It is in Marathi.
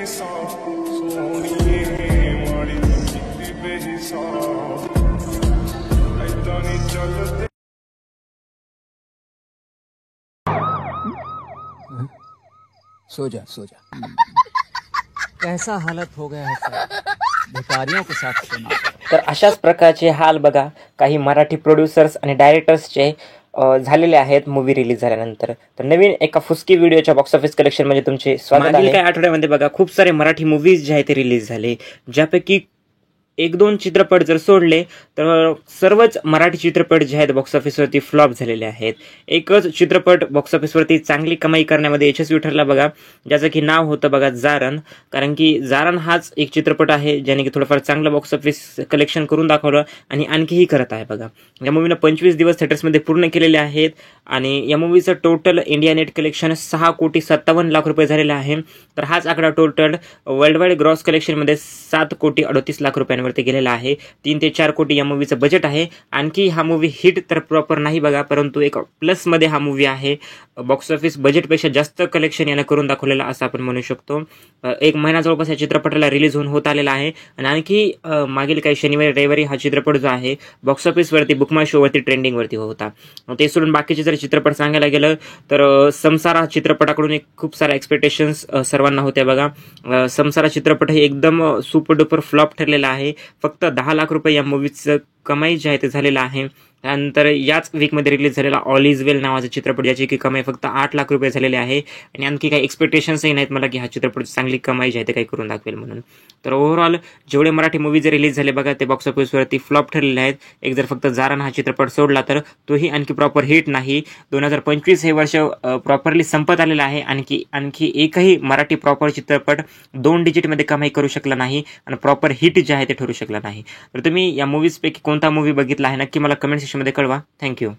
सो जा सो जा। कैसा हालत हो गया है सर, भिकारियों के साथ सोना। तर अशाच प्रकारचे हाल बघा काही मराठी प्रोड्युसर्स आणि डायरेक्टर्सचे झालेले आहेत मूवी रिलीज झाल्यानंतर। तर नवीन एका फुसकी व्हिडिओच्या बॉक्स ऑफिस कलेक्शन मध्ये तुमचे स्वागत आहे। मागील काही आठवड्यामध्ये बघा खूप सारे मराठी मूवीज जे आहेत ते रिलीज झाले, ज्यापैकी एक दोन चित्रपट जर सोडले तर सर्वच मराठी चित्रपट जे आहेत बॉक्स ऑफिसवरती फ्लॉप झालेले आहेत। एकच चित्रपट बॉक्स ऑफिसवरती चांगली कमाई करण्यामध्ये यशस्वी ठरला बघा, ज्याचं की नाव होतं बघा जारण। कारण की जारण हाच एक चित्रपट आहे ज्याने की थोडंफार चांगलं बॉक्स ऑफिस कलेक्शन करून दाखवलं आणि आणखीही करत आहे बघा। या मूवीनं 25 दिवस थिएटर्समध्ये पूर्ण केलेले आहेत आणि या मूवीचं टोटल इंडिया नेट कलेक्शन 6,57,00,000 झालेलं आहे। तर हाच आकडा टोटल वर्ल्ड वाईड ग्रॉस कलेक्शनमध्ये 7,38,00,000 वरती गेलेला आहे। 3 ते 4 कोटी या मूवीचं बजेट आहे। आणखी हा मूवी हिट तर प्रॉपर नाही बघा, परंतु एक प्लस मध्ये हा मूवी आहे। बॉक्स ऑफिस बजेटपेक्षा जास्त कलेक्शन यानं करून दाखवलेलं असं आपण म्हणू शकतो। एक महिना जवळपास या चित्रपटाला रिलीज होत आलेला आहे आणि आणखी मागील काही शनिवारी रविवारी हा चित्रपट जो आहे बॉक्स ऑफिसवरती बुकमाय शोवरती ट्रेंडिंगवरती होता। ते सोडून बाकीचे जर चित्रपट सांगायला गेलं तर संसारा चित्रपटाकडून एक खूप साऱ्या एक्सपेक्टेशन्स सर्वांना होत्या बघा। संसारा चित्रपट हे एकदम सुपर डुपर फ्लॉप ठरलेला आहे। फक्त 10 लाख रुपये या मूवीचं कमाई जे आहे ते झालेलं आहे। त्यानंतर याच वीकमध्ये रिलीज झालेला ऑल इज वेल नावाचा चित्रपट, ज्याची की कमाई फक्त 8 लाख रुपये झालेली आहे आणि आणखी काही एक्सपेक्टेशन्सही नाहीत मला की हा चित्रपट चांगली कमाई जी आहे ते काही करून दाखवेल म्हणून। तर ओव्हरऑल जेवढे मराठी मूवी जर रिलीज झाले बघा ते बॉक्स ऑफिसवरती फ्लॉप ठरलेले आहेत। एक जर फक्त जारण हा चित्रपट सोडला तर तोही आणखी प्रॉपर हिट नाही। 2025 हे वर्ष प्रॉपरली संपत आलेलं आहे। आणखी एकही मराठी प्रॉपर चित्रपट 2 डिजिटमध्ये कमाई करू शकला नाही आणि प्रॉपर हिट जे आहे ते ठरू शकला नाही। तर तुम्ही या मूवीजपैकी कोणता मूवी बघितला आहे नक्की मला कमेंट सेक्शनमध्ये कळवा। थँक्यू।